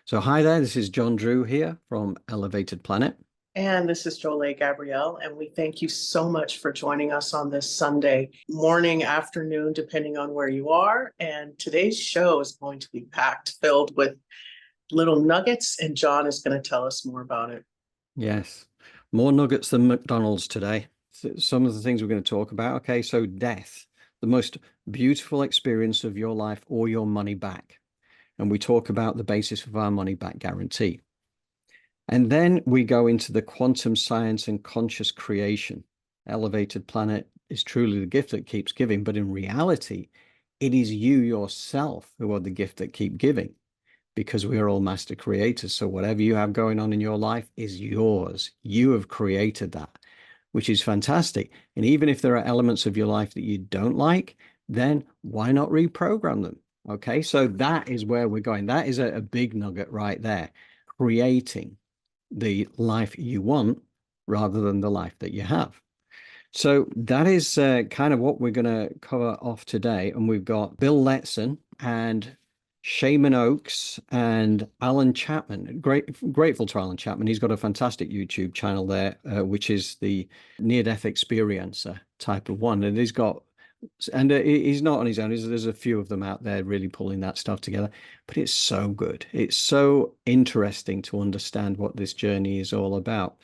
So hi there, this is John Drew here from Elevated Planet. And this is Jolé Gabrielle, and we thank you so much for joining us on this Sunday morning, afternoon, depending on where you are. And today's show is going to be packed, filled with little nuggets, and John is going to tell us more about it. Yes, more nuggets than McDonald's today. Some of the things we're going to talk about. Okay, so death, the most beautiful experience of your life or your money back. And we talk about the basis of our money back guarantee. And then we go into the quantum science and conscious creation. Elevated Planet is truly the gift that keeps giving, but in reality, it is you yourself who are the gift that keep giving, because we are all master creators. So whatever you have going on in your life is yours. You have created that, which is fantastic. And even if there are elements of your life that you don't like, then why not reprogram them? Okay, so that is where we're going. That is a big nugget right there. Creating the life you want rather than the life that you have. So that is kind of what we're going to cover off today. And we've got Bill Letson and Shaman Oaks and Alan Chapman. Grateful to Alan Chapman. He's got a fantastic YouTube channel there, which is the near-death experiencer type of one. And he's got, and he's not on his own. There's a few of them out there really pulling that stuff together, but it's so good. It's so interesting to understand what this journey is all about.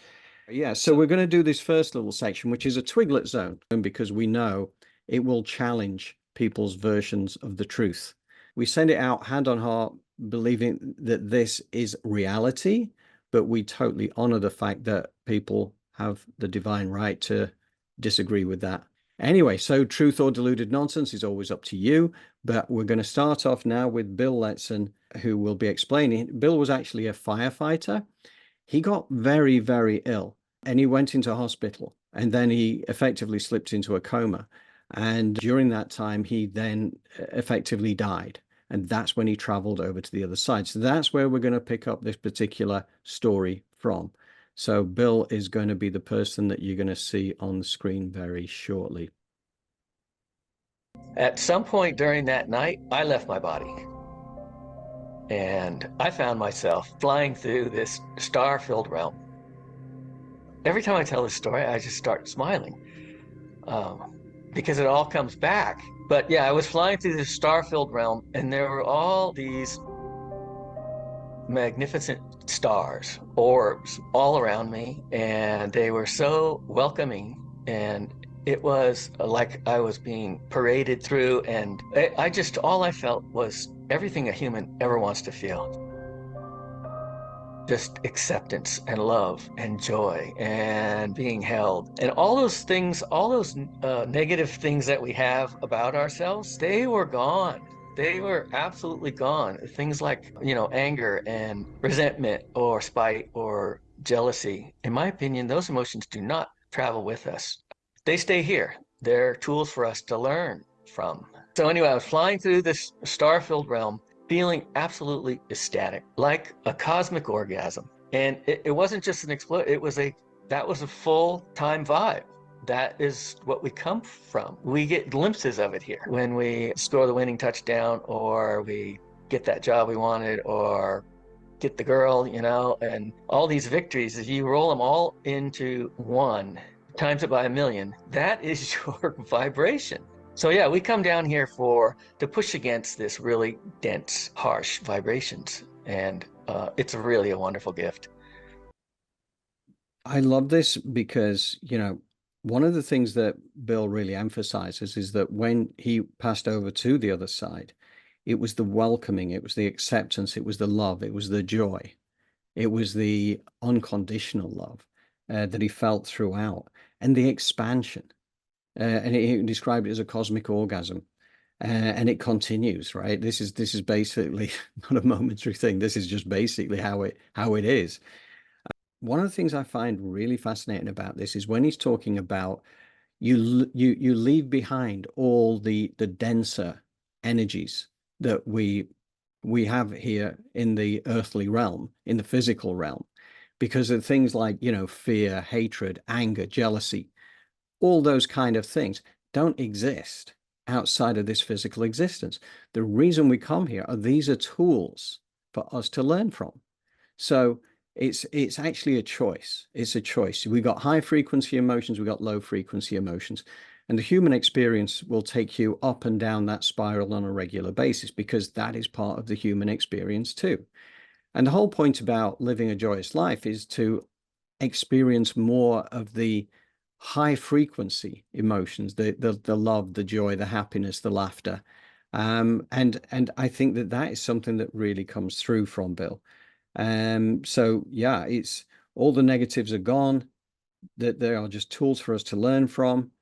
Yeah, so we're going to do this first little section, which is a twiglet zone, and because we know it will challenge people's versions of the truth. We send it out hand on heart, believing that this is reality, but we totally honor the fact that people have the divine right to disagree with that. Anyway, so truth or deluded nonsense is always up to you, but we're going to start off now with Bill Letson, who will be explaining. Bill was actually a firefighter. He got very, very ill and he went into hospital, and then he effectively slipped into a coma. And during that time, he then effectively died. And that's when he traveled over to the other side. So that's where we're going to pick up this particular story from. So Bill is going to be the person that you're going to see on the screen very shortly. At some point during that night, I left my body. And I found myself flying through this star-filled realm. Every time I tell this story, I just start smiling because it all comes back. But yeah, I was flying through this star-filled realm, and there were all these magnificent stars, orbs, all around me, and they were so welcoming, and it was like I was being paraded through, and all I felt was everything a human ever wants to feel. Just acceptance and love and joy and being held. And all those things, all those negative things that we have about ourselves, they were gone. They were absolutely gone. Things like, anger and resentment or spite or jealousy. In my opinion, those emotions do not travel with us. They stay here. They're tools for us to learn from. So anyway, I was flying through this star-filled realm, feeling absolutely ecstatic, like a cosmic orgasm. And it wasn't just an explosion, that was a full-time vibe. That is what we come from. We get glimpses of it here when we score the winning touchdown, or we get that job we wanted, or get the girl, and all these victories, if you roll them all into one, times it by 1,000,000, that is your vibration. So yeah, we come down here to push against this really dense, harsh vibrations. And it's really a wonderful gift. I love this because, one of the things that Bill really emphasizes is that when he passed over to the other side, it was the welcoming, it was the acceptance, it was the love, it was the joy, it was the unconditional love that he felt throughout, and the expansion. And he described it as a cosmic orgasm, and it continues, right? This is basically not a momentary thing. This is just basically how it is. One of the things I find really fascinating about this is when he's talking about you leave behind all the denser energies that we have here in the earthly realm, in the physical realm, because of things like fear, hatred, anger, jealousy. All those kind of things don't exist outside of this physical existence. The reason we come here are these are tools for us to learn from. So it's actually a choice. It's a choice. We got high frequency emotions, we got low frequency emotions. And the human experience will take you up and down that spiral on a regular basis, because that is part of the human experience too. And the whole point about living a joyous life is to experience more of the high frequency emotions, the love, the joy, the happiness, the laughter. And I think that that is something that really comes through from Bill. So yeah, it's all the negatives are gone, that they are just tools for us to learn from.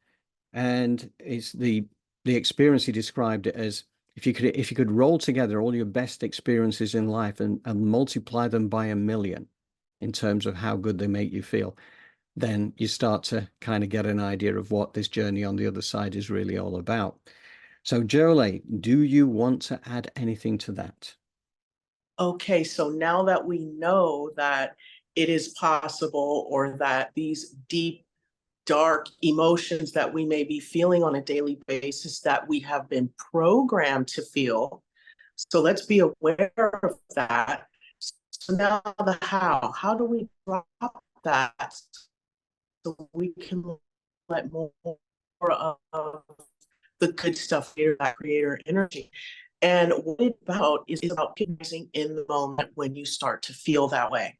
And it's the experience, he described it as, if you could roll together all your best experiences in life and multiply them by 1,000,000 in terms of how good they make you feel, then you start to kind of get an idea of what this journey on the other side is really all about. So Jolé, do you want to add anything to that? Okay, so now that we know that it is possible, or that these deep, dark emotions that we may be feeling on a daily basis that we have been programmed to feel, so let's be aware of that. So now the how do we drop that so we can let more of the good stuff here, that creator energy? And what it's about is about recognizing in the moment when you start to feel that way,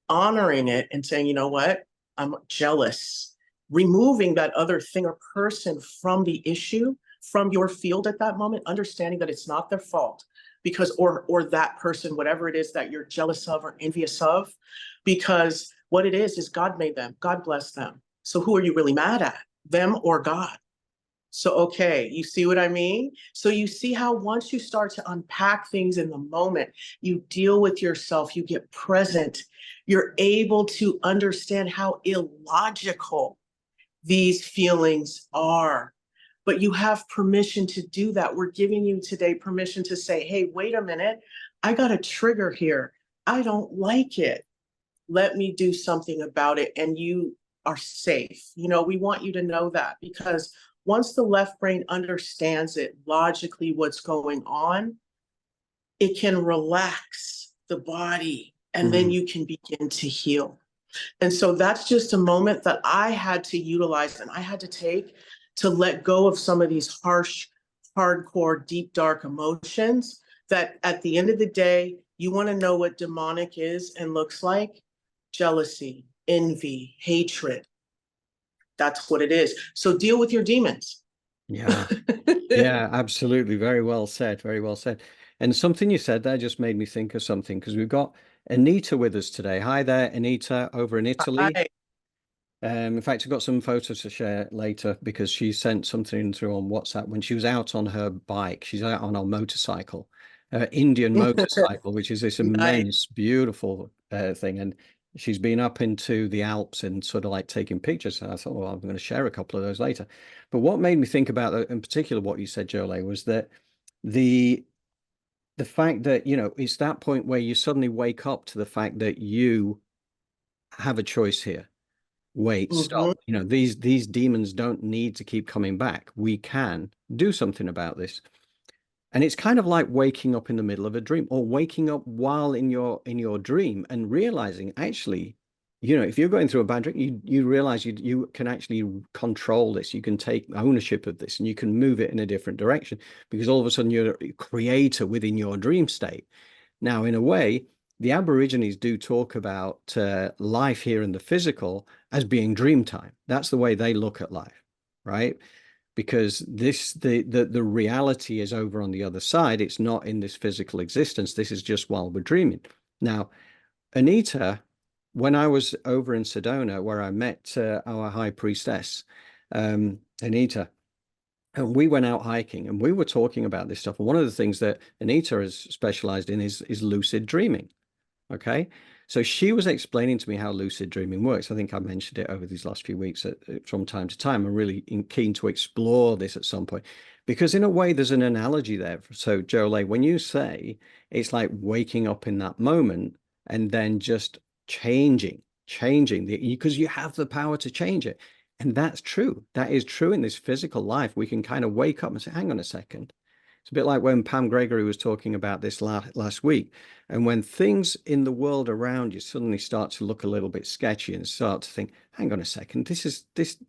honoring it and saying, you know what, I'm jealous, removing that other thing or person from the issue, from your field at that moment, understanding that it's not their fault, because, or that person, whatever it is that you're jealous of or envious of, because what it is God made them, God bless them. So who are you really mad at, them or God? So, okay, you see what I mean? So you see how once you start to unpack things in the moment, you deal with yourself, you get present, you're able to understand how illogical these feelings are. But you have permission to do that. We're giving you today permission to say, hey, wait a minute, I got a trigger here. I don't like it. Let me do something about it. And you are safe. You know, we want you to know that, because once the left brain understands it logically, what's going on, it can relax the body, and then you can begin to heal. And so that's just a moment that I had to utilize and I had to take to let go of some of these harsh, hardcore, deep, dark emotions that at the end of the day, you want to know what demonic is and looks like: jealousy, envy, hatred. That's what it is. So deal with your demons. Yeah. Yeah, absolutely. Very well said. Very well said. And something you said there just made me think of something, because we've got Anita with us today. Hi there, Anita, over in Italy. Hi. In fact, I've got some photos to share later, because she sent something through on WhatsApp when she was out on her bike. She's out on a motorcycle, Indian motorcycle, which is this Nice. immense, beautiful thing. And she's been up into the Alps and sort of like taking pictures. And I thought, well, I'm going to share a couple of those later. But what made me think about that, in particular, what you said, Jolé, was that the fact that, you know, it's that point where you suddenly wake up to the fact that you have a choice here. Wait, Mm-hmm. stop. You know, these demons don't need to keep coming back. We can do something about this. And it's kind of like waking up in the middle of a dream, or waking up while in your dream and realizing, actually, you know, if you're going through a bad dream, you realize you can actually control this. You can take ownership of this, and you can move it in a different direction, because all of a sudden you're a creator within your dream state. Now, in a way, the Aborigines do talk about life here in the physical as being dream time. That's the way they look at life, right? Because the reality is over on the other side. It's not in this physical existence. This is just while we're dreaming. Now, Anita, when I was over in Sedona, where I met our high priestess, Anita, and we went out hiking and we were talking about this stuff. And one of the things that Anita has specialized in is lucid dreaming. Okay. So she was explaining to me how lucid dreaming works. I think I mentioned it over these last few weeks from time to time. I'm really keen to explore this at some point, because in a way there's an analogy there. So Jolé, when you say it's like waking up in that moment and then just changing because you have the power to change it. And that's true. That is true in this physical life. We can kind of wake up and say, hang on a second. It's a bit like when Pam Gregory was talking about this last week. And when things in the world around you suddenly start to look a little bit sketchy and start to think, hang on a second,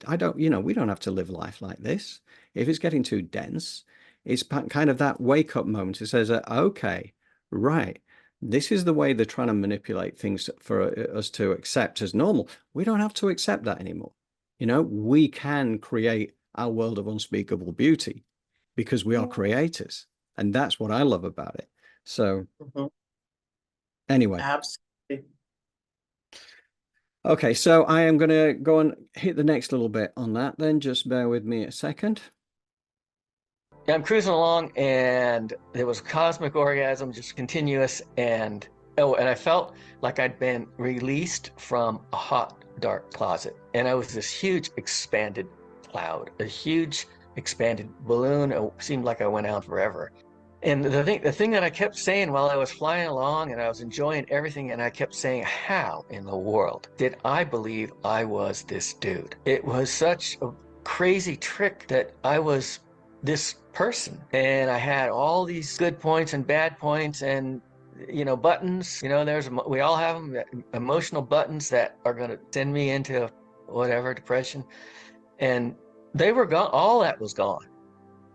I don't, we don't have to live life like this. If it's getting too dense, it's kind of that wake up moment. It says, okay, right. This is the way they're trying to manipulate things for us to accept as normal. We don't have to accept that anymore. We can create our world of unspeakable beauty because we are creators. And that's what I love about it. So anyway. Absolutely. Okay, so I am going to go and hit the next little bit on that then. Just bear with me a second. Yeah, I'm cruising along, and there was cosmic orgasm, just continuous, and I felt like I'd been released from a hot, dark closet, and I was this huge expanded cloud, a huge expanded balloon. It seemed like I went out forever. And the thing that I kept saying while I was flying along and I was enjoying everything, and I kept saying, how in the world did I believe I was this dude? It was such a crazy trick that I was this person, and I had all these good points and bad points, and buttons. We all have them, emotional buttons that are going to send me into whatever depression, and they were gone. All that was gone.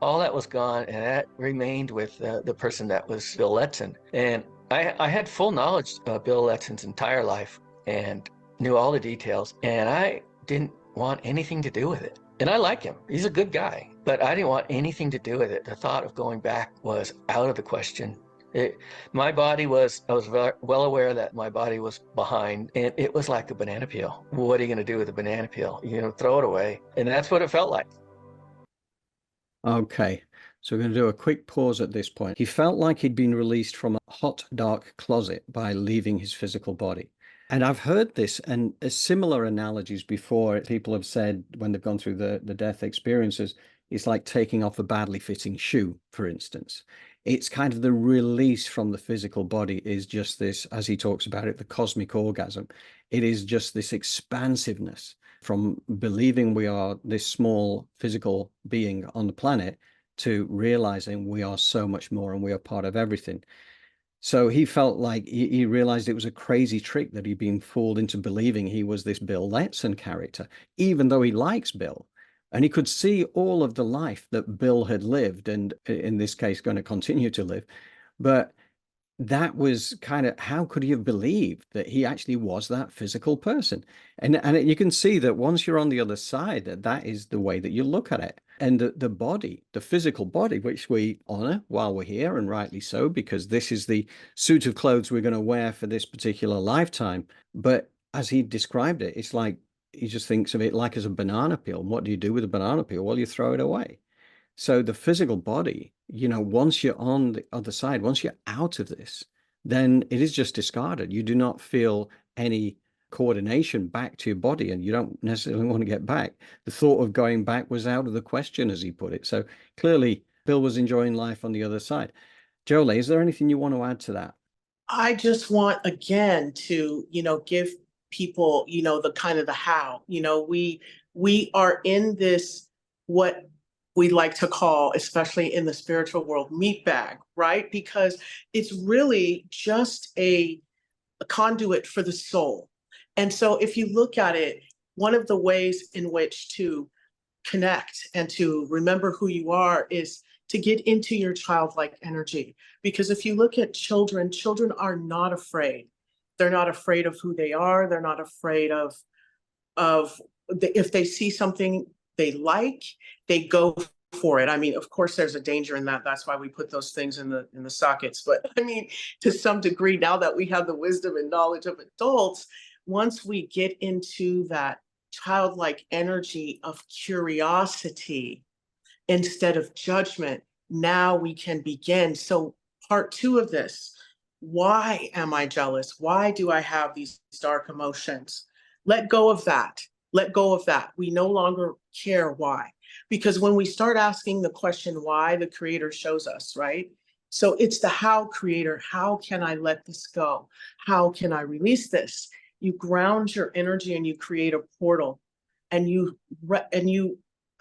All that was gone, and that remained with the person that was Bill Letson. And I had full knowledge of Bill Letson's entire life and knew all the details, and I didn't want anything to do with it. And I like him. He's a good guy, but I didn't want anything to do with it. The thought of going back was out of the question. I was well aware that my body was behind, and it was like a banana peel. What are you going to do with a banana peel? Throw it away. And that's what it felt like. Okay, so we're going to do a quick pause at this point. He felt like he'd been released from a hot, dark closet by leaving his physical body. And I've heard this and similar analogies before. People have said when they've gone through the death experiences, it's like taking off a badly fitting shoe, for instance. It's kind of the release from the physical body is just this, as he talks about it, the cosmic orgasm. It is just this expansiveness from believing we are this small physical being on the planet to realizing we are so much more and we are part of everything. So he felt like he realized it was a crazy trick that he'd been fooled into believing he was this Bill Letson character, even though he likes Bill. And he could see all of the life that Bill had lived, and in this case, going to continue to live. But that was kind of, how could he have believed that he actually was that physical person? And you can see that once you're on the other side, that is the way that you look at it. And the body, the physical body, which we honor while we're here, and rightly so, because this is the suit of clothes we're going to wear for this particular lifetime. But as he described it, it's like he just thinks of it like as a banana peel. And what do you do with a banana peel? Well, you throw it away. So the physical body, once you're on the other side, once you're out of this, then it is just discarded. You do not feel any coordination back to your body, and you don't necessarily want to get back. The thought of going back was out of the question, as he put it. So clearly, Bill was enjoying life on the other side. Jolé, is there anything you want to add to that? I just want, again, to, give people, the kind of the how. We are in this, what we like to call, especially in the spiritual world, meat bag, right? Because it's really just a conduit for the soul. And so if you look at it, one of the ways in which to connect and to remember who you are is to get into your childlike energy. Because if you look at children, children are not afraid. They're not afraid of who they are. They're not afraid of if they see something they like, they go for it. I mean, of course, there's a danger in that. That's why we put those things in the sockets. But I mean, to some degree, now that we have the wisdom and knowledge of adults, once we get into that childlike energy of curiosity instead of judgment, now we can begin. So part 2 of this, why am I jealous? Why do I have these dark emotions? Let go of that. Let go of that. We no longer care why. Because when we start asking the question why, the creator shows us, right? So it's the how creator. How can I let this go? How can I release this? You ground your energy and you create a portal, and you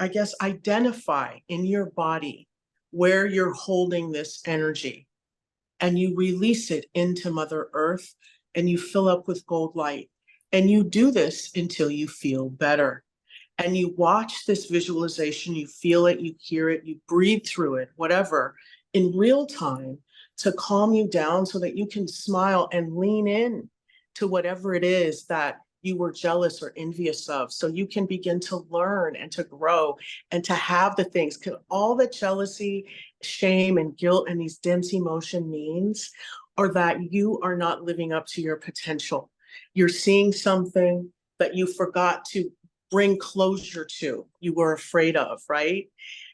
I guess, identify in your body where you're holding this energy, and you release it into Mother Earth, and you fill up with gold light. And you do this until you feel better. And you watch this visualization, you feel it, you hear it, you breathe through it, whatever, in real time, to calm you down so that you can smile and lean in to whatever it is that you were jealous or envious of. So you can begin to learn and to grow and to have the things. Because all that jealousy, shame, and guilt and these dense emotion means are that you are not living up to your potential. You're seeing something that you forgot to bring closure to, you were afraid of, right?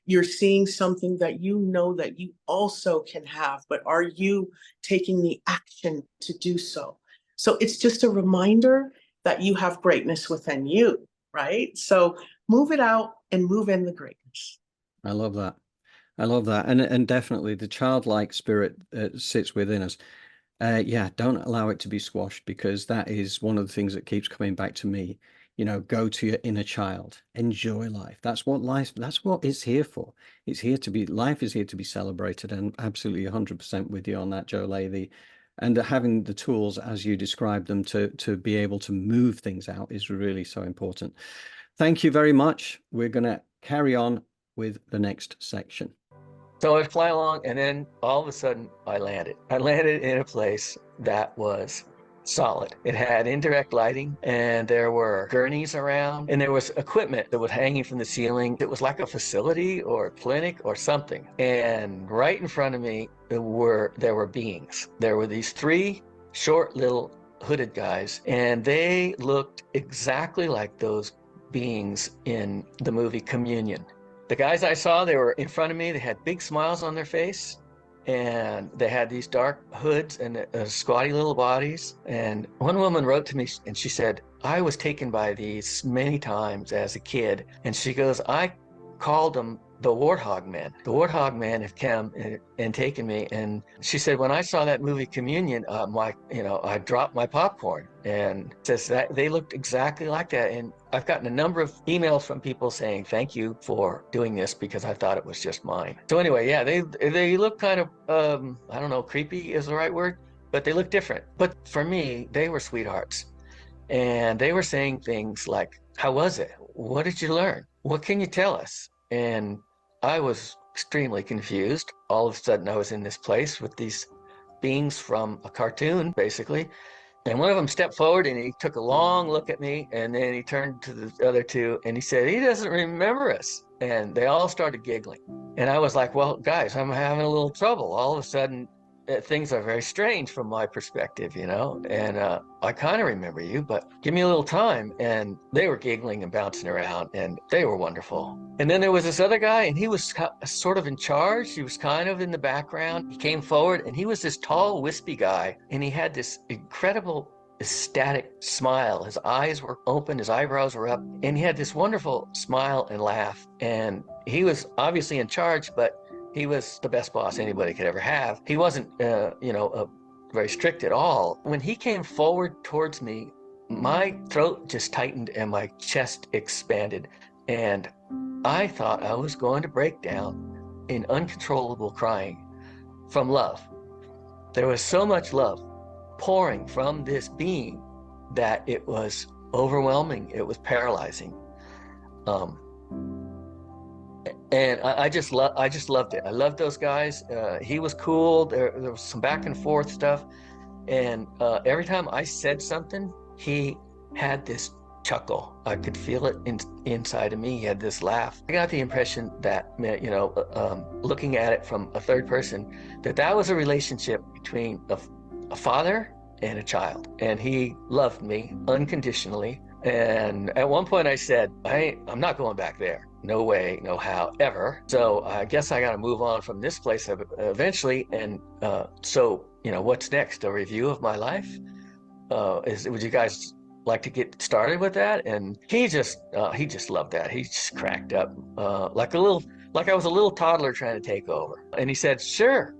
You're seeing something that you know that you also can have, but are you taking the action to do so? So it's just a reminder that you have greatness within you, right? So move it out and move in the greatness. I love that. I love that. And definitely the childlike spirit sits within us. Yeah, don't allow it to be squashed, because that is one of the things that keeps coming back to me. You know, go to your inner child, enjoy life. That's what it's here for. It's here to be, life is here to be celebrated, and absolutely 100% with you on that, Jolé. And having the tools as you described them to be able to move things out is really so important. Thank you very much. We're going to carry on with the next section. So I'd fly along, and then all of a sudden I landed. I landed in a place that was solid. It had indirect lighting, and there were gurneys around, and there was equipment that was hanging from the ceiling. It was like a facility or a clinic or something. And right in front of me there were beings. There were these three short little hooded guys, and they looked exactly like those beings in the movie Communion. The guys I saw, they were in front of me. They had big smiles on their face, and they had these dark hoods and squatty little bodies. And one woman wrote to me, and she said, I was taken by these many times as a kid. And she goes, I called them the Warthog Men. The Warthog Men have come and taken me. And she said, when I saw that movie Communion, I dropped my popcorn. And says that they looked exactly like that. And I've gotten a number of emails from people saying, thank you for doing this, because I thought it was just mine. So anyway, yeah, they look kind of, I don't know, creepy is the right word, but they look different. But for me, they were sweethearts. And they were saying things like, how was it? What did you learn? What can you tell us? And I was extremely confused. All of a sudden, I was in this place with these beings from a cartoon, basically. And one of them stepped forward, and he took a long look at me, and then he turned to the other two, and he said, he doesn't remember us. And they all started giggling. And I was like, well, guys, I'm having a little trouble. All of a sudden, things are very strange from my perspective, you know, and I kind of remember you, but give me a little time. And they were giggling and bouncing around, and they were wonderful. And then there was this other guy, and he was sort of in charge. He was kind of in the background. He came forward, and he was this tall, wispy guy, and he had this incredible ecstatic smile. His eyes were open, his eyebrows were up, and he had this wonderful smile and laugh. And he was obviously in charge, but he was the best boss anybody could ever have. He wasn't, very strict at all. When he came forward towards me, my throat just tightened and my chest expanded. And I thought I was going to break down in uncontrollable crying from love. There was so much love pouring from this being that it was overwhelming. It was paralyzing. And I just loved it. I loved those guys. He was cool. There was some back and forth stuff. And every time I said something, he had this chuckle. I could feel it inside of me. He had this laugh. I got the impression that, looking at it from a third person, that was a relationship between a father and a child. And he loved me unconditionally. And at one point I said, I'm not going back there. No way, no how, ever. So I guess I got to move on from this place eventually. And so, what's next? A review of my life? Would you guys like to get started with that? And he just loved that. He just cracked up like I was a little toddler trying to take over. And he said, sure,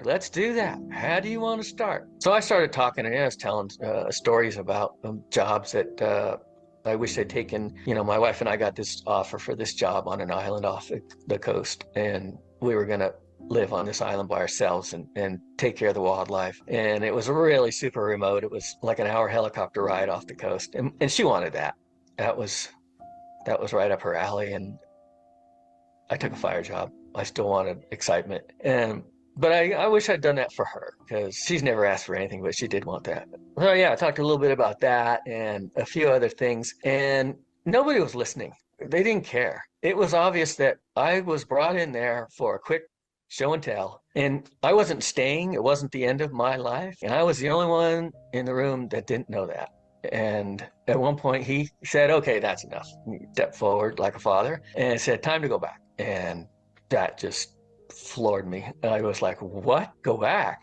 let's do that. How do you want to start? So I started talking, and I was telling stories about jobs that I wish I'd taken. My wife and I got this offer for this job on an island off the coast, and we were going to live on this island by ourselves and take care of the wildlife. And it was really super remote. It was like an hour helicopter ride off the coast. And she wanted that. That was right up her alley. And I took a fire job. I still wanted excitement. But I wish I'd done that for her, because she's never asked for anything, but she did want that. So yeah, I talked a little bit about that and a few other things. And nobody was listening. They didn't care. It was obvious that I was brought in there for a quick show and tell. And I wasn't staying. It wasn't the end of my life. And I was the only one in the room that didn't know that. And at one point he said, okay, that's enough. He stepped forward like a father and said, time to go back. And that just floored me. I was like, what? Go back?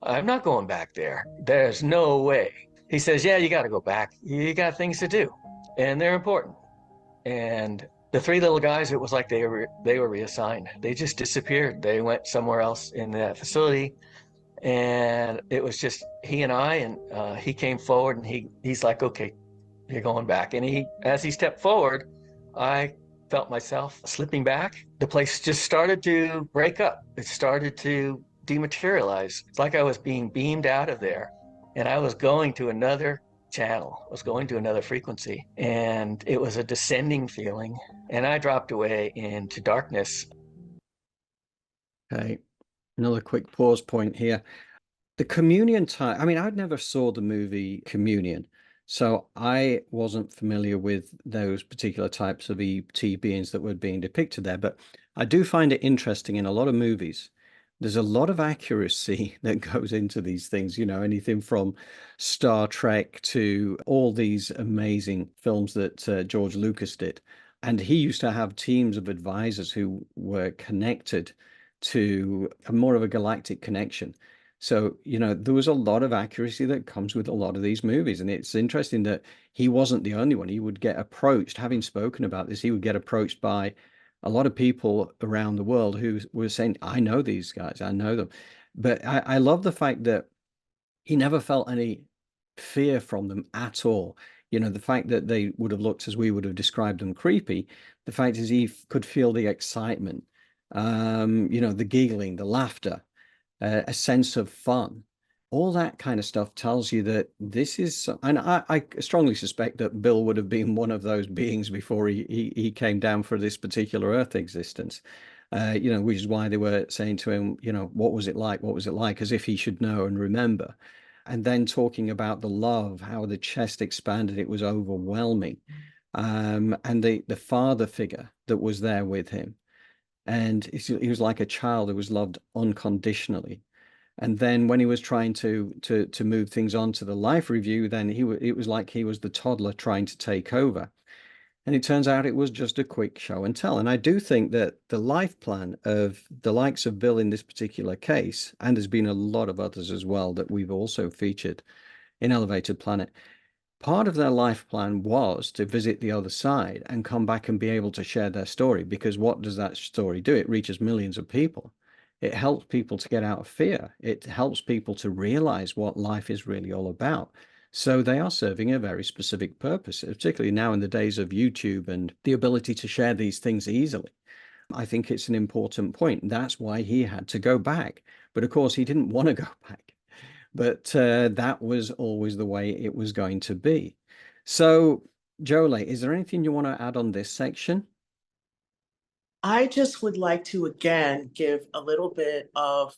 I'm not going back there. There's no way. He says, yeah, you got to go back. You got things to do, and they're important. And the three little guys, it was like they were reassigned. They just disappeared. They went somewhere else in that facility. And it was just he and I, and he came forward and he's like, okay, you're going back. And as he stepped forward, I felt myself slipping back. The place just started to break up. It started to dematerialize. It's like I was being beamed out of there, and I was going to another channel. I was going to another frequency, and it was a descending feeling, and I dropped away into darkness. Okay, another quick pause point here. The communion type, I mean, I'd never saw the movie Communion, so I wasn't familiar with those particular types of ET beings that were being depicted there. But I do find it interesting in a lot of movies. There's a lot of accuracy that goes into these things, you know, anything from Star Trek to all these amazing films that George Lucas did. And he used to have teams of advisors who were connected to more of a galactic connection. So, you know, there was a lot of accuracy that comes with a lot of these movies. And it's interesting that he wasn't the only one. He would get approached, having spoken about this, he would get approached by a lot of people around the world who were saying, I know these guys, I know them. But I love the fact that he never felt any fear from them at all. You know, the fact that they would have looked as we would have described them creepy, the fact is he could feel the excitement, you know, the giggling, the laughter, a sense of fun. All that kind of stuff tells you that this is, and I strongly suspect that Bill would have been one of those beings before he came down for this particular Earth existence. You know, which is why they were saying to him, you know, what was it like? What was it like? As if he should know and remember. And then talking about the love, how the chest expanded, it was overwhelming. And the father figure that was there with him. And he was like a child who was loved unconditionally. And then when he was trying to move things on to the life review, then it was like he was the toddler trying to take over. And it turns out it was just a quick show and tell. And I do think that the life plan of the likes of Bill in this particular case, and there's been a lot of others as well that we've also featured in Elevated Planet, part of their life plan was to visit the other side and come back and be able to share their story. Because what does that story do? It reaches millions of people. It helps people to get out of fear. It helps people to realize what life is really all about. So they are serving a very specific purpose, particularly now in the days of YouTube and the ability to share these things easily. I think it's an important point. That's why he had to go back. But of course, he didn't want to go back. But that was always the way it was going to be. So, Jolé, is there anything you want to add on this section? I just would like to again give a little bit of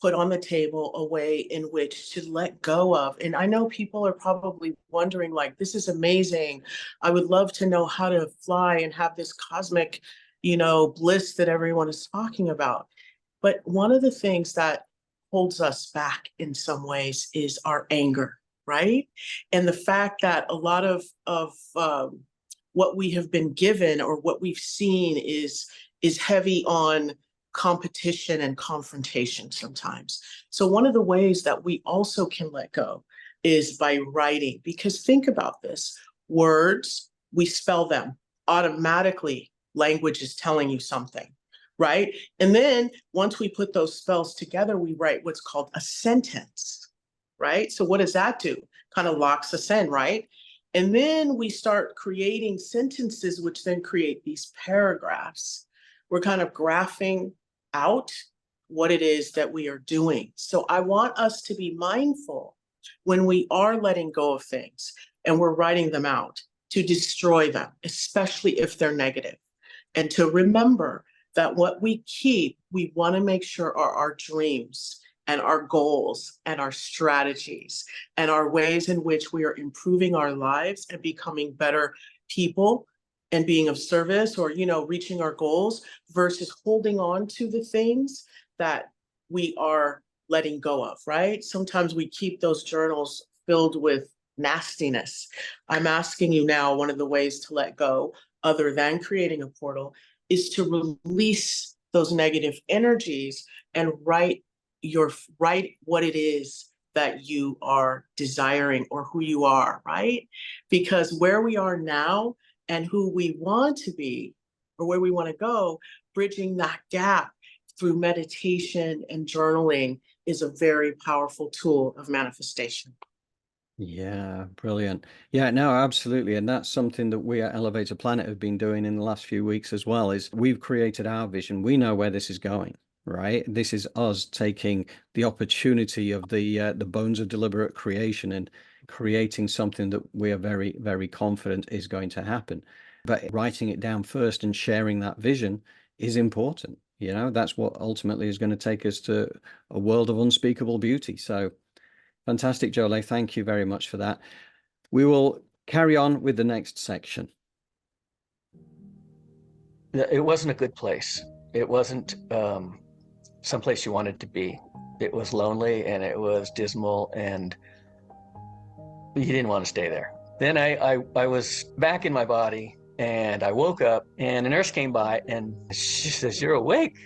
put on the table a way in which to let go of. And I know people are probably wondering, like, this is amazing. I would love to know how to fly and have this cosmic, you know, bliss that everyone is talking about. But one of the things that holds us back in some ways is our anger, right? And the fact that a lot of what we have been given or what we've seen is heavy on competition and confrontation sometimes. So one of the ways that we also can let go is by writing, because think about this, words, we spell them automatically. Language is telling you something, right? And then once we put those spells together, we write what's called a sentence, right? So what does that do? Kind of locks us in, right? And then we start creating sentences, which then create these paragraphs. We're kind of graphing out what it is that we are doing. So I want us to be mindful when we are letting go of things and we're writing them out, to destroy them, especially if they're negative. And to remember that what we keep, we want to make sure are our dreams and our goals and our strategies and our ways in which we are improving our lives and becoming better people and being of service, or, reaching our goals, versus holding on to the things that we are letting go of, right? Sometimes we keep those journals filled with nastiness. I'm asking you now, one of the ways to let go, other than creating a portal, is to release those negative energies and write what it is that you are desiring, or who you are, right? Because where we are now and who we want to be, or where we want to go, bridging that gap through meditation and journaling is a very powerful tool of manifestation. Yeah, brilliant. Yeah, no, absolutely. And that's something that we at Elevator Planet have been doing in the last few weeks as well, is we've created our vision. We know where this is going, right? This is us taking the opportunity of the bones of deliberate creation and creating something that we are very, very confident is going to happen. But writing it down first and sharing that vision is important. That's what ultimately is going to take us to a world of unspeakable beauty. So fantastic, Jolé. Thank you very much for that. We will carry on with the next section. It wasn't a good place. It wasn't someplace you wanted to be. It was lonely and it was dismal, and you didn't want to stay there. Then I was back in my body, and I woke up, and a nurse came by and she says, "You're awake."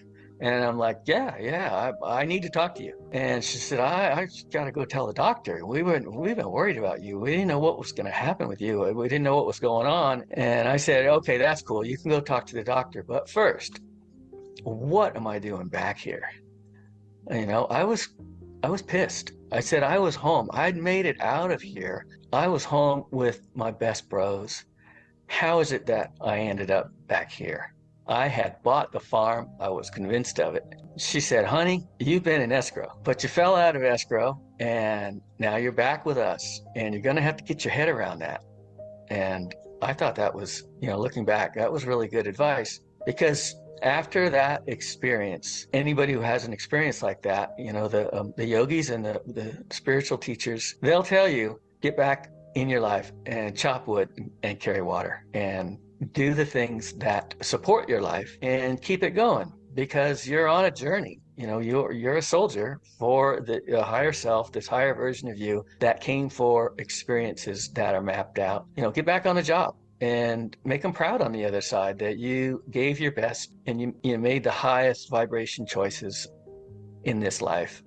And I'm like, yeah, I need to talk to you. And she said, I just got to go tell the doctor. We've been worried about you. We didn't know what was going to happen with you. We didn't know what was going on. And I said, okay, that's cool. You can go talk to the doctor. But first, what am I doing back here? I was pissed. I said I was home. I'd made it out of here. I was home with my best bros. How is it that I ended up back here? I had bought the farm. I was convinced of it. She said, honey, you've been in escrow, but you fell out of escrow and now you're back with us, and you're going to have to get your head around that. And I thought that was, looking back, that was really good advice, because after that experience, anybody who has an experience like that, the yogis and the spiritual teachers, they'll tell you, get back in your life and chop wood and carry water and do the things that support your life and keep it going, because you're on a journey. You're a soldier for the higher self, this higher version of you that came for experiences that are mapped out. Get back on the job and make them proud on the other side that you gave your best and you made the highest vibration choices in this life.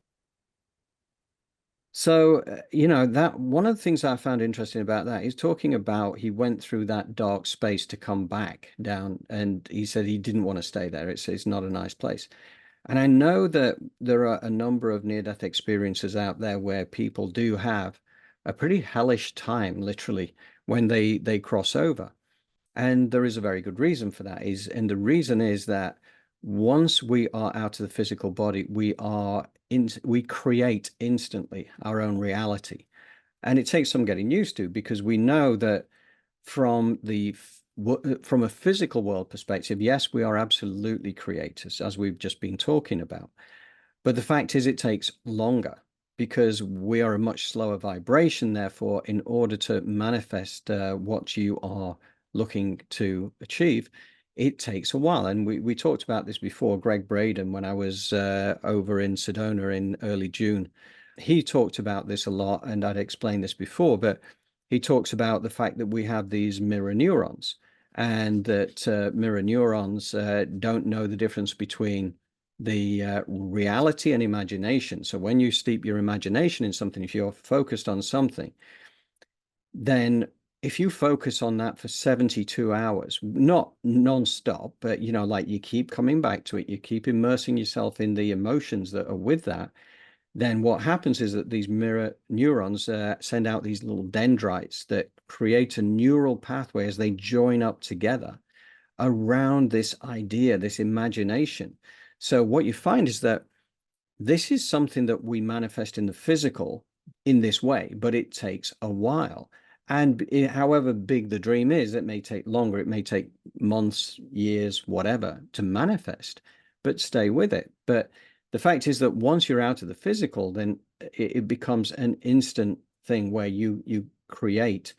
So, that one of the things I found interesting about that is talking about he went through that dark space to come back down, and he said he didn't want to stay there. It's not a nice place. And I know that there are a number of near-death experiences out there where people do have a pretty hellish time, literally, when they cross over. And there is a very good reason for that. And the reason is that once we are out of the physical body, we create instantly our own reality. And it takes some getting used to, because we know that from a physical world perspective, yes, we are absolutely creators, as we've just been talking about. But the fact is, it takes longer, because we are a much slower vibration. Therefore, in order to manifest what you are looking to achieve, it takes a while. And we talked about this before. Gregg Braden, when I was over in Sedona in early June, he talked about this a lot, and I'd explained this before, but he talks about the fact that we have these mirror neurons, and that mirror neurons don't know the difference between the reality and imagination. So when you steep your imagination in something, if you're focused on something, then if you focus on that for 72 hours, not non-stop, but like you keep coming back to it, you keep immersing yourself in the emotions that are with that, then what happens is that these mirror neurons send out these little dendrites that create a neural pathway as they join up together around this idea, this imagination. So what you find is that this is something that we manifest in the physical in this way, but it takes a while. And however big the dream is, it may take longer, it may take months, years, whatever, to manifest, but stay with it. But the fact is that once you're out of the physical, then it becomes an instant thing where you create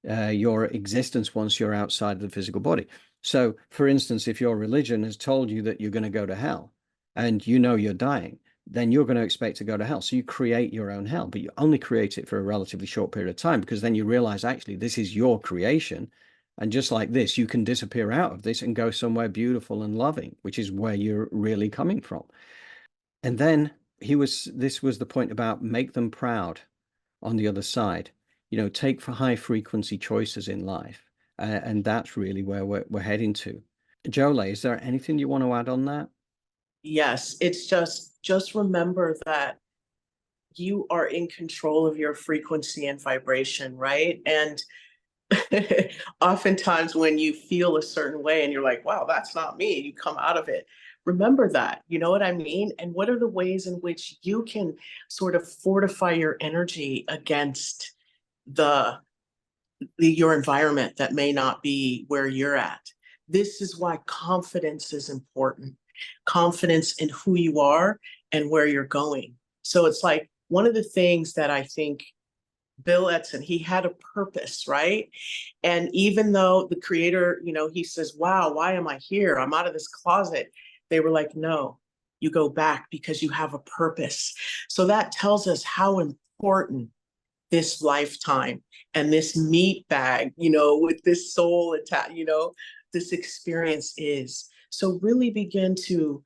your existence once you're outside of the physical body. So, for instance, if your religion has told you that you're going to go to hell and you know you're dying, then you're going to expect to go to hell. So you create your own hell, but you only create it for a relatively short period of time, because then you realize actually this is your creation. And just like this, you can disappear out of this and go somewhere beautiful and loving, which is where you're really coming from. And then this was the point about make them proud on the other side. Take for high frequency choices in life. And that's really where we're heading to. Jolé, is there anything you want to add on that? Yes, it's just remember that you are in control of your frequency and vibration, right? And oftentimes when you feel a certain way and you're like, wow, that's not me, you come out of it. Remember that, you know what I mean? And what are the ways in which you can sort of fortify your energy against your environment that may not be where you're at? This is why confidence is important. Confidence in who you are and where you're going. So it's like one of the things that I think Bill Letson, he had a purpose, right? And even though the creator, he says, wow, why am I here? I'm out of this closet. They were like, no, you go back because you have a purpose. So that tells us how important this lifetime and this meat bag, with this soul attached, this experience is. So really begin to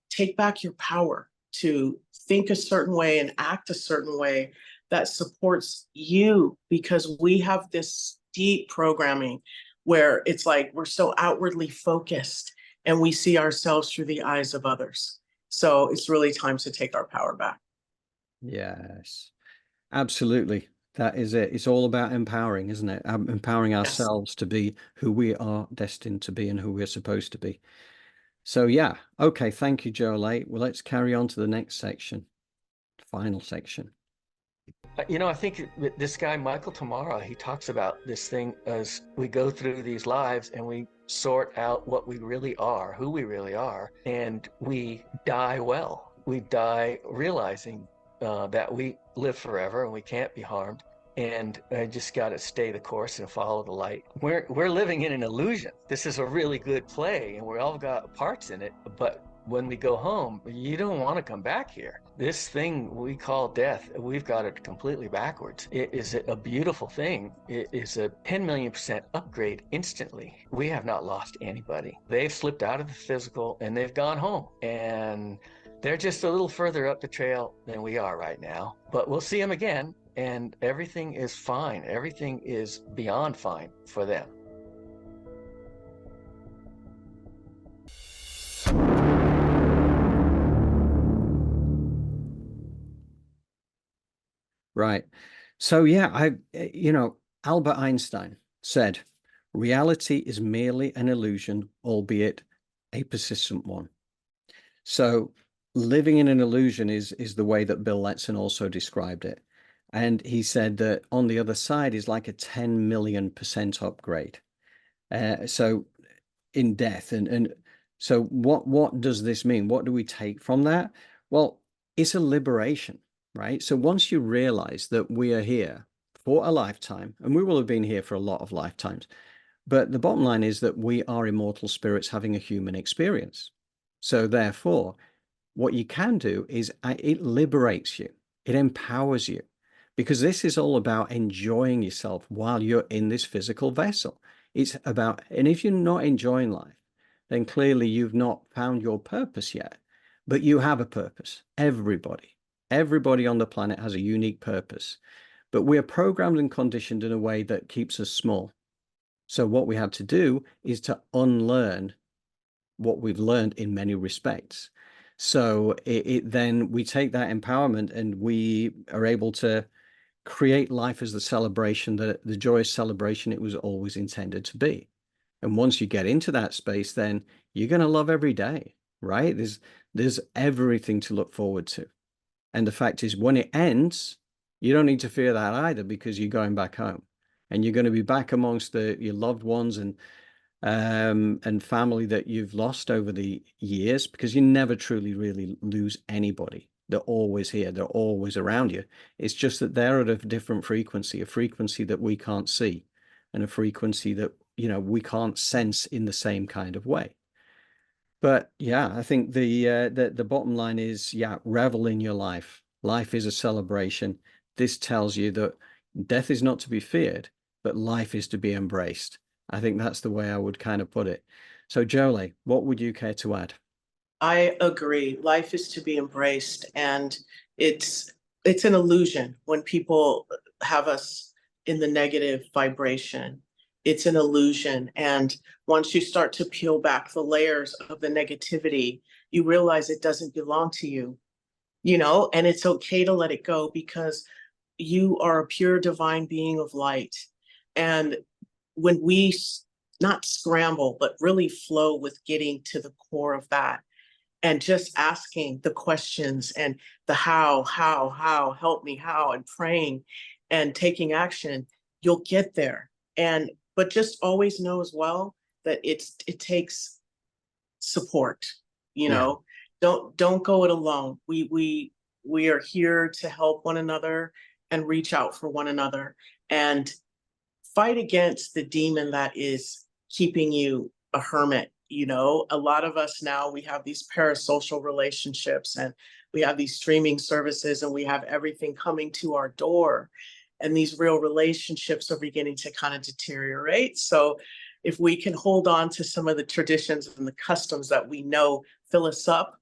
take back your power to think a certain way and act a certain way that supports you, because we have this deep programming where it's like we're so outwardly focused and we see ourselves through the eyes of others. So it's really time to take our power back. Yes, absolutely. That is it. It's all about empowering, isn't it? Empowering Yes. ourselves to be who we are destined to be and who we're supposed to be. So yeah, okay. Thank you, Jolé. Well, let's carry on to the next section, final section. I think this guy, Michael Tamara, he talks about this thing as we go through these lives and we sort out what we really are, who we really are, and we die well. We die realizing that we live forever and we can't be harmed. And I just got to stay the course and follow the light. We're living in an illusion. This is a really good play and we all got parts in it, but when we go home, you don't want to come back here. This thing we call death, we've got it completely backwards. It is a beautiful thing. It is a 10 million% upgrade instantly. We have not lost anybody. They've slipped out of the physical and they've gone home. And they're just a little further up the trail than we are right now. But we'll see them again and everything is fine. Everything is beyond fine for them. Right. So yeah, Albert Einstein said, reality is merely an illusion, albeit a persistent one. So living in an illusion is the way that Bill Letson also described it. And he said that on the other side is like a 10 million% upgrade. So in death. And so what does this mean? What do we take from that? Well, it's a liberation, right? So once you realize that we are here for a lifetime, and we will have been here for a lot of lifetimes, but the bottom line is that we are immortal spirits having a human experience. So therefore, what you can do is it liberates you. It empowers you, because this is all about enjoying yourself while you're in this physical vessel. It's about, and if you're not enjoying life, then clearly you've not found your purpose yet, but you have a purpose. Everybody on the planet has a unique purpose, but we are programmed and conditioned in a way that keeps us small. So what we have to do is to unlearn what we've learned in many respects. So then we take that empowerment and we are able to create life as the celebration, the joyous celebration it was always intended to be. And once you get into that space, then you're going to love every day. right? There's everything to look forward to. And the fact is, when it ends, you don't need to fear that either, because you're going back home and you're going to be back amongst your loved ones and family that you've lost over the years, because you never truly really lose anybody. They're always here. They're always around you. It's just that they're at a different frequency, a frequency that we can't see, and a frequency that, we can't sense in the same kind of way. But yeah, I think the bottom line is, revel in your life. Life is a celebration. This tells you that death is not to be feared, but life is to be embraced. I think that's the way I would kind of put it. So, Jolé, what would you care to add? I agree. Life is to be embraced, and it's an illusion when people have us in the negative vibration. It's an illusion, and once you start to peel back the layers of the negativity, you realize it doesn't belong to you, and it's okay to let it go, because you are a pure divine being of light. And when we not scramble, but really flow with getting to the core of that, and just asking the questions and the how, help me, how, and praying and taking action, you'll get there. But just always know as well that it takes support, Yeah. Don't go it alone. We are here to help one another and reach out for one another and fight against the demon that is keeping you a hermit. A lot of us now, we have these parasocial relationships, and we have these streaming services, and we have everything coming to our door, and these real relationships are beginning to kind of deteriorate. So if we can hold on to some of the traditions and the customs that we know fill us up,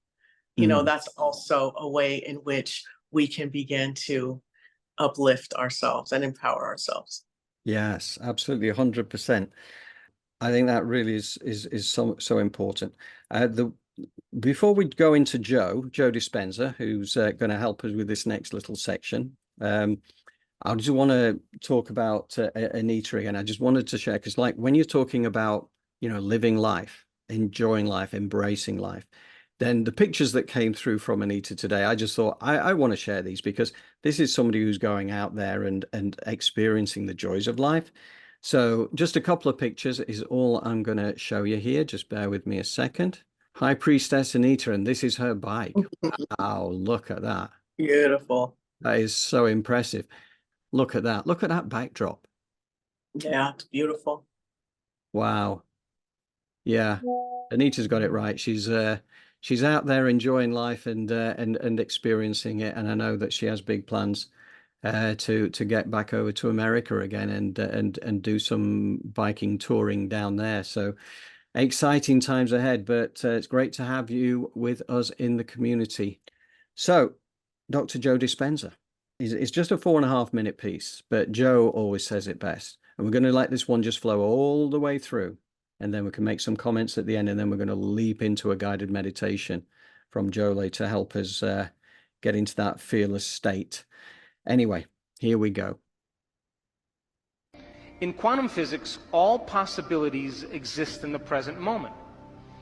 that's also a way in which we can begin to uplift ourselves and empower ourselves. Yes, absolutely, 100%. I think that really is so important. Before we go into Joe Dispenza, who's going to help us with this next little section, I just want to talk about Anita again. I just wanted to share, because like when you're talking about, living life, enjoying life, embracing life, then the pictures that came through from Anita today, I just thought I want to share these, because this is somebody who's going out there and experiencing the joys of life. So just a couple of pictures is all I'm going to show you here. Just bear with me a second. High Priestess Anita, and this is her bike. Wow, look at that. Beautiful. That is so impressive. Look at that. Look at that backdrop. Yeah, it's beautiful. Wow. Yeah, Anita's got it right. She's out there enjoying life and experiencing it, and I know that she has big plans to get back over to America again and do some biking touring down there. So exciting times ahead, but it's great to have you with us in the community. So Dr. Joe Dispenza, it's just a 4.5 minute piece, but Joe always says it best. And we're going to let this one just flow all the way through, and then we can make some comments at the end, and then we're going to leap into a guided meditation from Jolé to help us get into that fearless state. Anyway, here we go. In quantum physics, all possibilities exist in the present moment.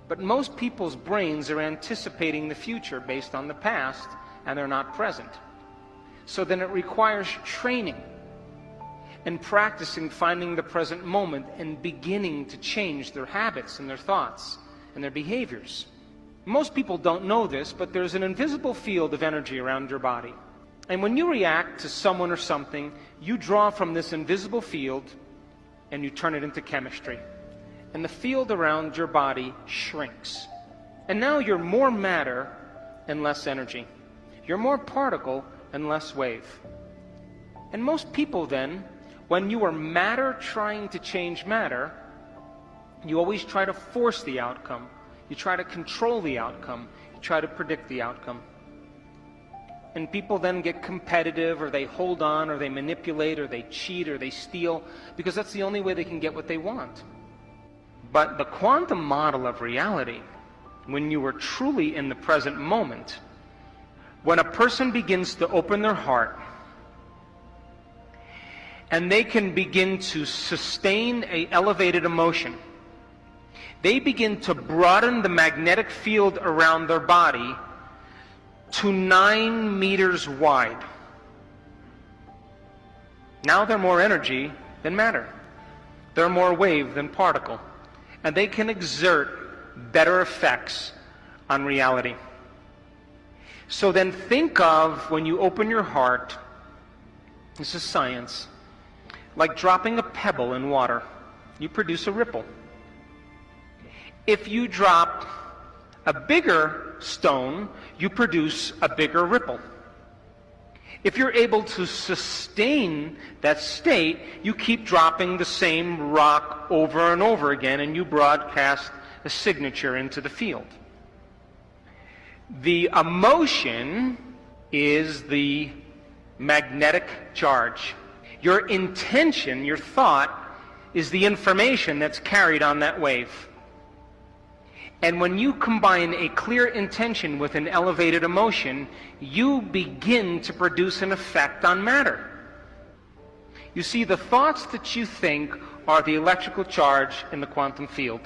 But most people's brains are anticipating the future based on the past, and they're not present. So then it requires training and practicing finding the present moment and beginning to change their habits and their thoughts and their behaviors. Most people don't know this, but there's an invisible field of energy around your body. And when you react to someone or something, you draw from this invisible field and you turn it into chemistry. And the field around your body shrinks. And now you're more matter and less energy. You're more particle and less wave. And most people then, when you are matter trying to change matter, you always try to force the outcome. You try to control the outcome. You try to predict the outcome. And people then get competitive, or they hold on, or they manipulate, or they cheat, or they steal, because that's the only way they can get what they want. But the quantum model of reality, when you are truly in the present moment, when a person begins to open their heart, and they can begin to sustain an elevated emotion, they begin to broaden the magnetic field around their body to 9 meters wide. Now they're more energy than matter. They're more wave than particle. And they can exert better effects on reality. So then think of, when you open your heart, this is science, like dropping a pebble in water. You produce a ripple. If you drop a bigger stone, you produce a bigger ripple. If you're able to sustain that state, you keep dropping the same rock over and over again, and you broadcast a signature into the field. The emotion is the magnetic charge. Your intention, your thought, is the information that's carried on that wave. And when you combine a clear intention with an elevated emotion, you begin to produce an effect on matter. You see, the thoughts that you think are the electrical charge in the quantum field.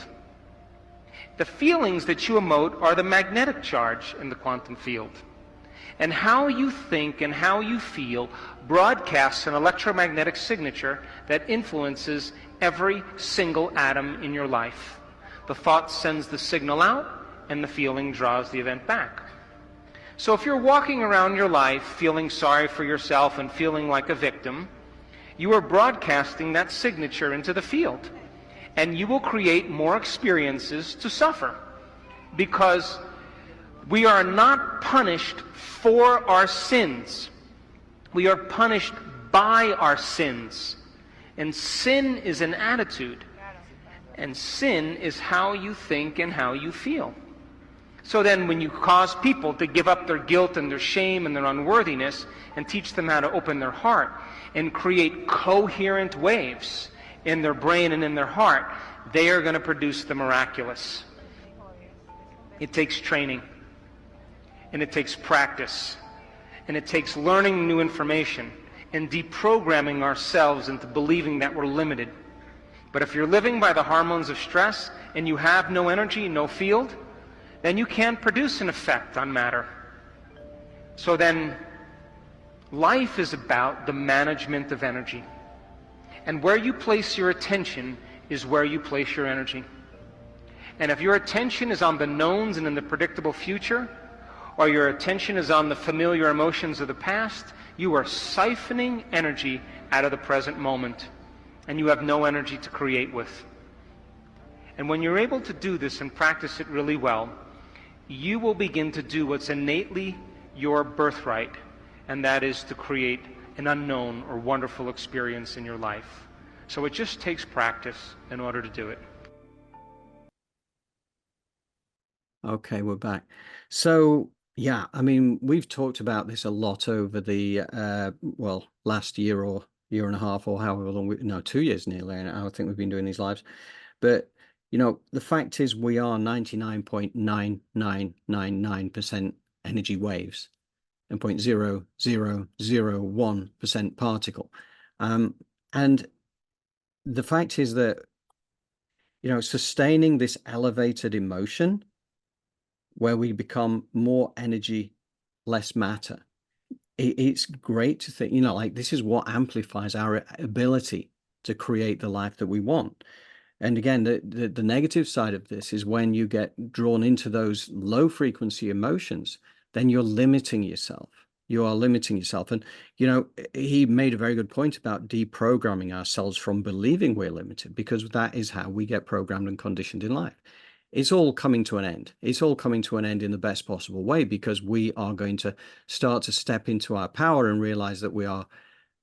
The feelings that you emote are the magnetic charge in the quantum field. And how you think and how you feel broadcasts an electromagnetic signature that influences every single atom in your life. The thought sends the signal out, and the feeling draws the event back. So if you're walking around your life feeling sorry for yourself and feeling like a victim, you are broadcasting that signature into the field. And you will create more experiences to suffer. Because we are not punished for our sins. We are punished by our sins. And sin is an attitude. And sin is how you think and how you feel. So then when you cause people to give up their guilt and their shame and their unworthiness and teach them how to open their heart and create coherent waves in their brain and in their heart, they are going to produce the miraculous. It takes training. And it takes practice. And it takes learning new information and deprogramming ourselves into believing that we're limited. But if you're living by the hormones of stress and you have no energy, no field, then you can't produce an effect on matter. So then, life is about the management of energy. And where you place your attention is where you place your energy. And if your attention is on the knowns and in the predictable future, or your attention is on the familiar emotions of the past, you are siphoning energy out of the present moment. And you have no energy to create with. And when you're able to do this and practice it really well, you will begin to do what's innately your birthright, and that is to create an unknown or wonderful experience in your life. So it just takes practice in order to do it. Okay, we're back. So, yeah, I mean, we've talked about this a lot over the, last year or year and a half, or however long 2 years nearly, and I think we've been doing these lives. But the fact is, we are 99.9999% energy waves and 0.0001% particle. And the fact is that sustaining this elevated emotion where we become more energy, less matter, it's great to think, like, this is what amplifies our ability to create the life that we want. And again, the negative side of this is when you get drawn into those low frequency emotions, then you're limiting yourself. You are limiting yourself. And, he made a very good point about deprogramming ourselves from believing we're limited, because that is how we get programmed and conditioned in life. It's all coming to an end. It's all coming to an end in the best possible way, because we are going to start to step into our power and realize that we are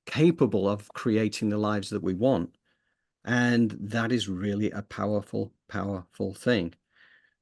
capable of creating the lives that we want. And that is really a powerful, powerful thing.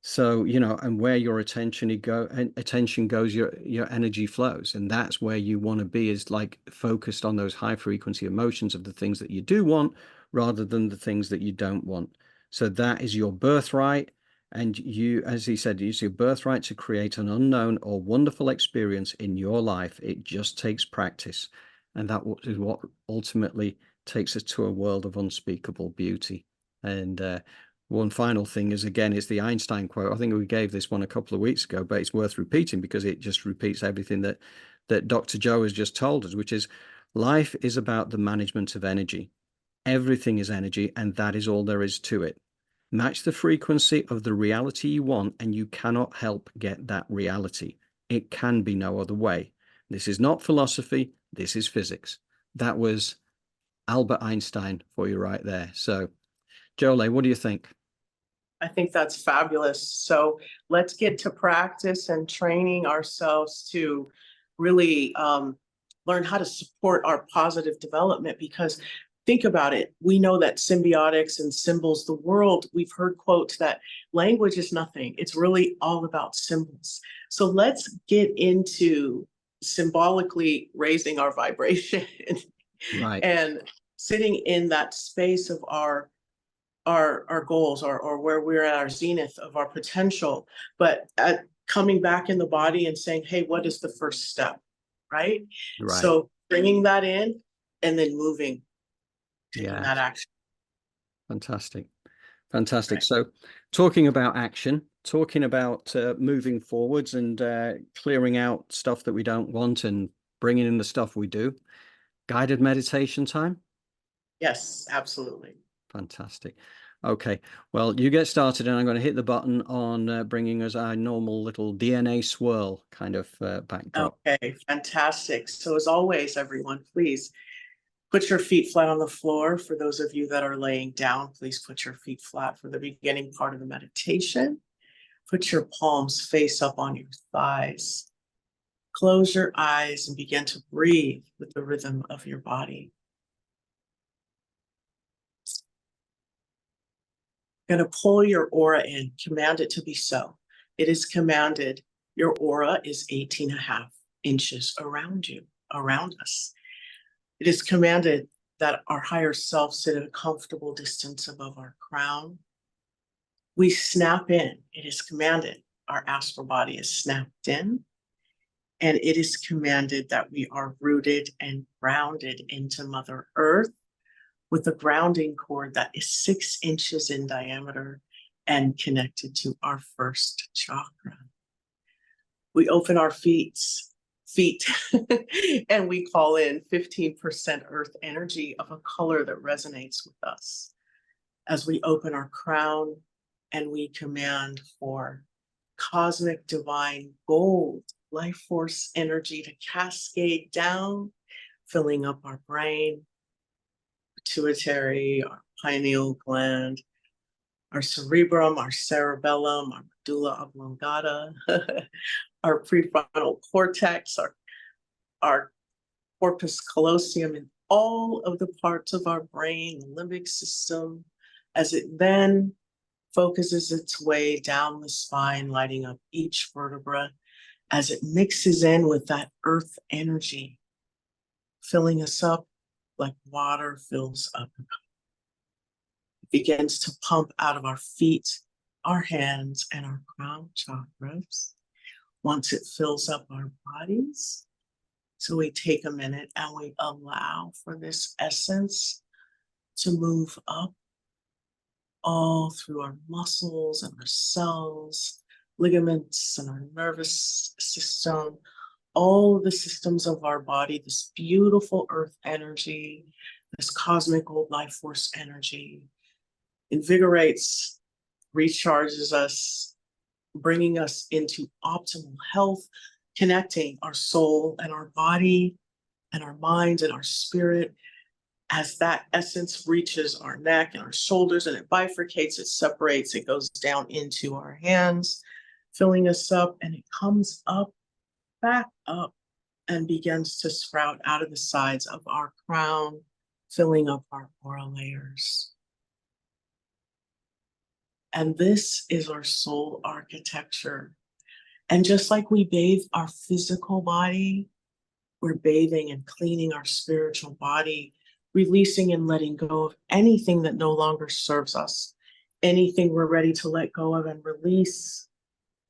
So, and where your attention goes, your energy flows. And that's where you want to be, is like focused on those high frequency emotions of the things that you do want rather than the things that you don't want. So that is your birthright. And you, as he said, it's your birthright to create an unknown or wonderful experience in your life. It just takes practice. And that is what ultimately takes us to a world of unspeakable beauty. And One final thing is, again, it's the Einstein quote. I think we gave this one a couple of weeks ago, but it's worth repeating because it just repeats everything that Dr. Joe has just told us, which is life is about the management of energy. Everything is energy, and that is all there is to it. Match the frequency of the reality you want, and you cannot help get that reality. It can be no other way. This is not philosophy. This is physics. That was Albert Einstein for you right there. So, Jolé, what do you think? I think that's fabulous. So let's get to practice and training ourselves to really learn how to support our positive development, because think about it. We know that symbiotics and symbols, the world, we've heard quotes that language is nothing. It's really all about symbols. So let's get into symbolically raising our vibration Right. and sitting in that space of our goals, or where we're at our zenith of our potential, but coming back in the body and saying, hey, what is the first step, right? Right. So bringing that in and then moving, taking that action. Fantastic. Fantastic. Right. So talking about action, talking about moving forwards and clearing out stuff that we don't want and bringing in the stuff we do. Guided meditation time? Yes, absolutely. Fantastic. Okay, well, you get started and I'm going to hit the button on bringing us our normal little DNA swirl kind of backdrop. Okay, fantastic. So as always, everyone, please put your feet flat on the floor. For those of you that are laying down, please put your feet flat for the beginning part of the meditation. Put your palms face up on your thighs. Close your eyes and begin to breathe with the rhythm of your body. Going to pull your aura in, command it to be so. It is commanded. Your aura is 18.5 inches around you, around us. It is commanded that our higher self sit at a comfortable distance above our crown. We snap in. It is commanded. Our astral body is snapped in. And it is commanded that we are rooted and grounded into Mother Earth with a grounding cord that is 6 inches in diameter and connected to our first chakra. We open our feet and we call in 15% earth energy of a color that resonates with us. As we open our crown and we command for cosmic divine gold life force energy to cascade down, filling up our brain, pituitary, our pineal gland, our cerebrum, our cerebellum, our medulla oblongata, our prefrontal cortex, our corpus callosum, and all of the parts of our brain, the limbic system, as it then focuses its way down the spine, lighting up each vertebra, as it mixes in with that earth energy, filling us up like water fills up a cup. It begins to pump out of our feet, our hands, and our crown chakras. Once it fills up our bodies, so we take a minute and we allow for this essence to move up all through our muscles and our cells, ligaments and our nervous system, all the systems of our body, this beautiful earth energy, this cosmic old life force energy, invigorates, recharges us, bringing us into optimal health, connecting our soul and our body and our mind and our spirit. As that essence reaches our neck and our shoulders and it bifurcates, it separates, it goes down into our hands, filling us up, and it comes up, back up, and begins to sprout out of the sides of our crown, filling up our aura layers. And this is our soul architecture. And just like we bathe our physical body, we're bathing and cleaning our spiritual body, releasing and letting go of anything that no longer serves us, anything we're ready to let go of and release.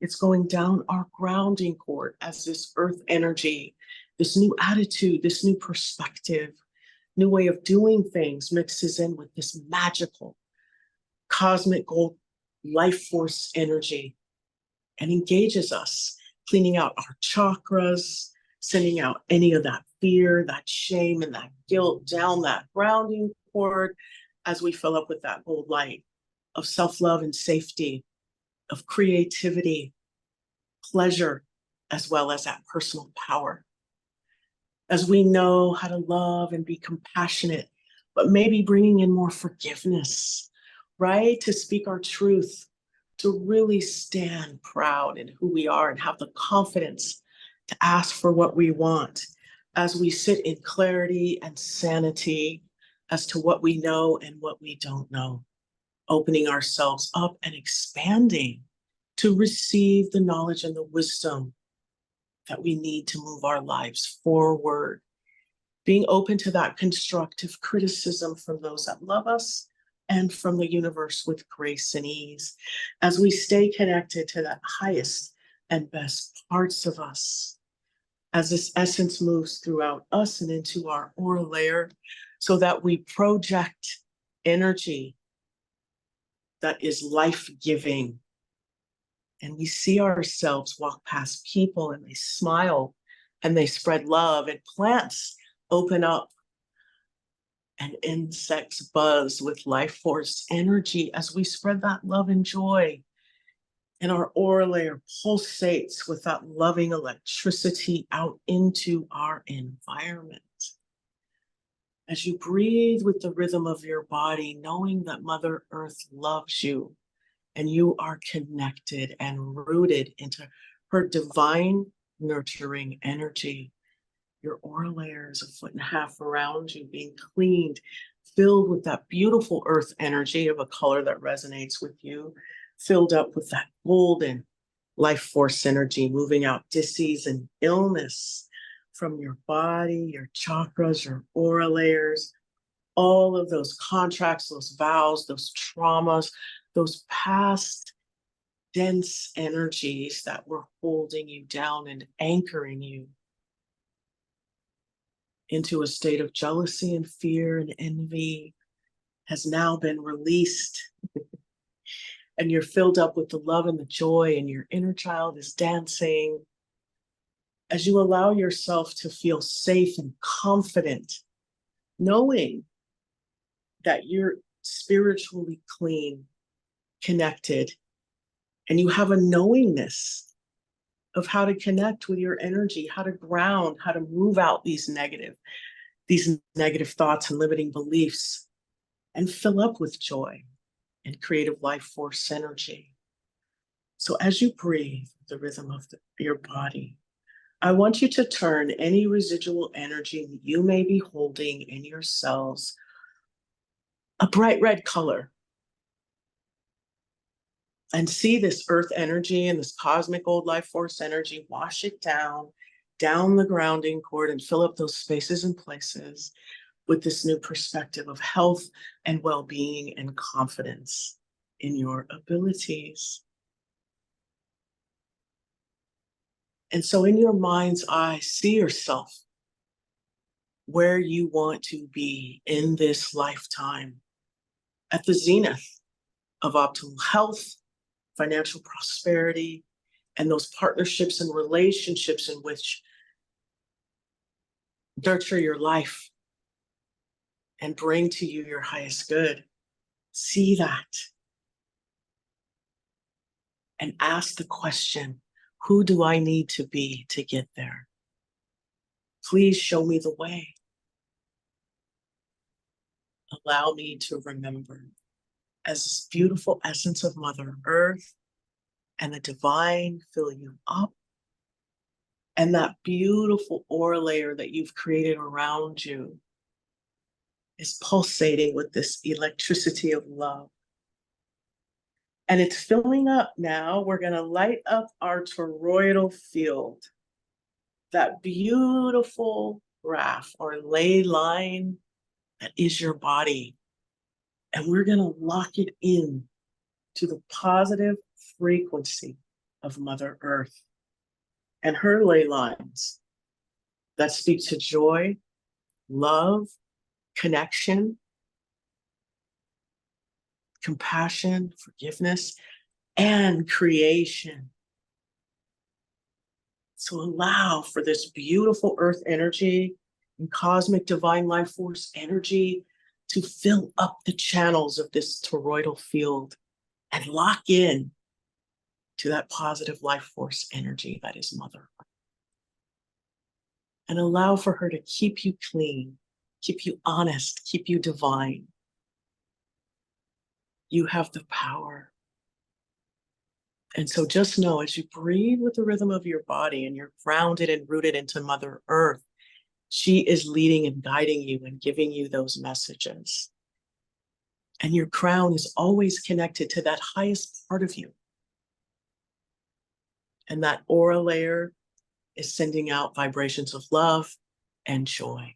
It's going down our grounding cord as this earth energy, this new attitude, this new perspective, new way of doing things mixes in with this magical, cosmic gold life force energy and engages us, cleaning out our chakras, sending out any of that fear, that shame, and that guilt down that grounding cord as we fill up with that gold light of self-love and safety, of creativity, pleasure, as well as that personal power. As we know how to love and be compassionate, but maybe bringing in more forgiveness, right? To speak our truth, to really stand proud in who we are and have the confidence to ask for what we want as we sit in clarity and sanity as to what we know and what we don't know, opening ourselves up and expanding to receive the knowledge and the wisdom that we need to move our lives forward, being open to that constructive criticism from those that love us and from the universe with grace and ease, as we stay connected to that highest and best parts of us, as this essence moves throughout us and into our aura layer, so that we project energy that is life-giving. And we see ourselves walk past people and they smile and they spread love, and plants open up and insects buzz with life force energy as we spread that love and joy. And our aura layer pulsates with that loving electricity out into our environment. As you breathe with the rhythm of your body, knowing that Mother Earth loves you and you are connected and rooted into her divine nurturing energy. Your aura layer is 1.5 feet around you, being cleaned, filled with that beautiful earth energy of a color that resonates with you, filled up with that golden life force energy, moving out disease and illness from your body, your chakras, your aura layers, all of those contracts, those vows, those traumas, those past dense energies that were holding you down and anchoring you into a state of jealousy and fear and envy has now been released. And you're filled up with the love and the joy, and your inner child is dancing as you allow yourself to feel safe and confident, knowing that you're spiritually clean, connected, and you have a knowingness of how to connect with your energy, how to ground, how to move out these negative thoughts and limiting beliefs, and fill up with joy and creative life force energy. So as you breathe the rhythm of your body, I want you to turn any residual energy that you may be holding in your cells a bright red color, and see this earth energy and this cosmic old life force energy, wash it down the grounding cord, and fill up those spaces and places with this new perspective of health and well-being and confidence in your abilities. And so in your mind's eye, see yourself where you want to be in this lifetime, at the zenith of optimal health, financial prosperity, and those partnerships and relationships in which nurture your life and bring to you your highest good. See that. And ask the question, who do I need to be to get there? Please show me the way. Allow me to remember, as this beautiful essence of Mother Earth and the divine fill you up, and that beautiful aura layer that you've created around you is pulsating with this electricity of love. And it's filling up now. We're going to light up our toroidal field, that beautiful graph or ley line that is your body. And we're going to lock it in to the positive frequency of Mother Earth and her ley lines that speak to joy, love, connection, compassion, forgiveness, and creation. So allow for this beautiful earth energy and cosmic divine life force energy to fill up the channels of this toroidal field and lock in to that positive life force energy that is Mother Earth. And allow for her to keep you clean, keep you honest, keep you divine. You have the power. And so just know, as you breathe with the rhythm of your body and you're grounded and rooted into Mother Earth, she is leading and guiding you and giving you those messages. And your crown is always connected to that highest part of you. And that aura layer is sending out vibrations of love and joy,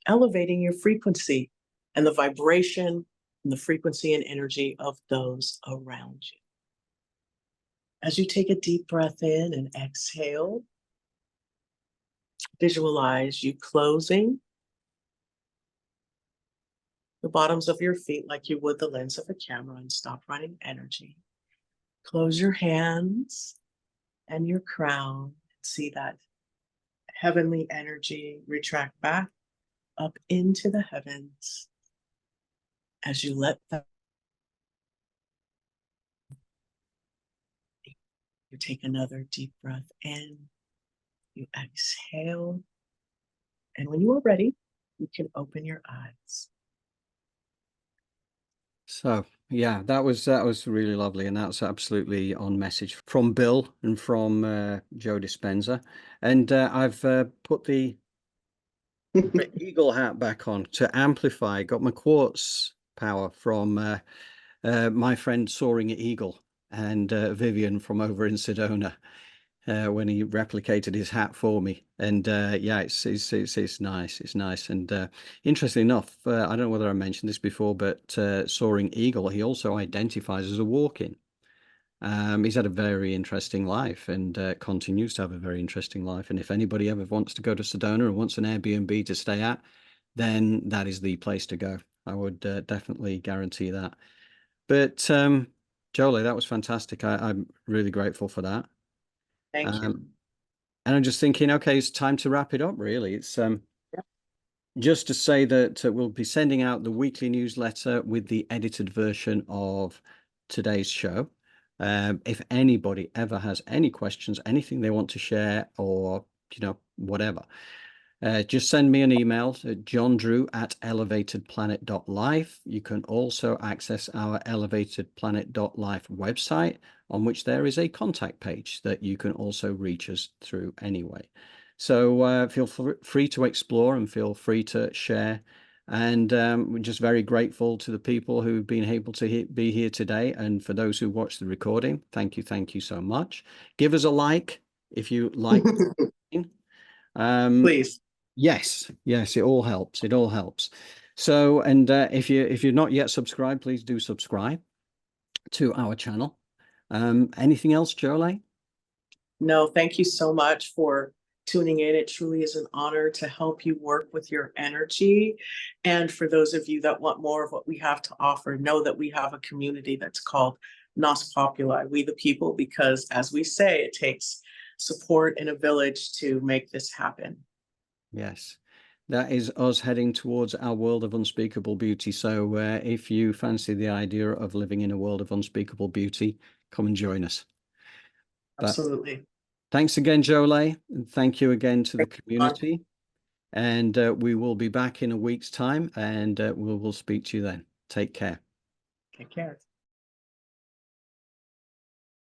elevating your frequency and the vibration and the frequency and energy of those around you. As you take a deep breath in and exhale, visualize you closing the bottoms of your feet like you would the lens of a camera and stop running energy. Close your hands and your crown. See that heavenly energy retract back up into the heavens as you let that. You take another deep breath in, you exhale, and when you are ready, you can open your eyes. So yeah, that was really lovely, and that's absolutely on message from Bill and from Joe Dispenza. And I've put the eagle hat back on to amplify. Got my quartz power from my friend Soaring Eagle and Vivian from over in Sedona when he replicated his hat for me. And yeah, it's nice. It's nice. And interestingly enough, I don't know whether I mentioned this before, but Soaring Eagle, he also identifies as a walk-in. He's had a very interesting life and continues to have a very interesting life. And if anybody ever wants to go to Sedona and wants an Airbnb to stay at, then that is the place to go. I would definitely guarantee that. But Jolé, that was fantastic. I'm really grateful for that. Thank you. And I'm just thinking, okay, it's time to wrap it up, really. It's just to say that we'll be sending out the weekly newsletter with the edited version of today's show. If anybody ever has any questions, anything they want to share, or, you know, whatever, just send me an email at johndrew@elevatedplanet.life. You can also access our elevatedplanet.life website, on which there is a contact page that you can also reach us through anyway. So feel free to explore and feel free to share. And we're just very grateful to the people who've been able to be here today. And for those who watch the recording, thank you so much. Give us a like if you like. Please. Yes, it all helps. It all helps. So, and if you're not yet subscribed, please do subscribe to our channel. Anything else, Jolé? No, thank you so much for tuning in. It truly is an honor to help you work with your energy. And for those of you that want more of what we have to offer, know that we have a community that's called Nos Populi, We the People, because as we say, it takes support and a village to make this happen. Yes, that is us heading towards our world of unspeakable beauty. So if you fancy the idea of living in a world of unspeakable beauty, come and join us. Absolutely. But thanks again, Jolé, and thank you again to the community. And we will be back in a week's time, and we will speak to you then. Take care. Take care.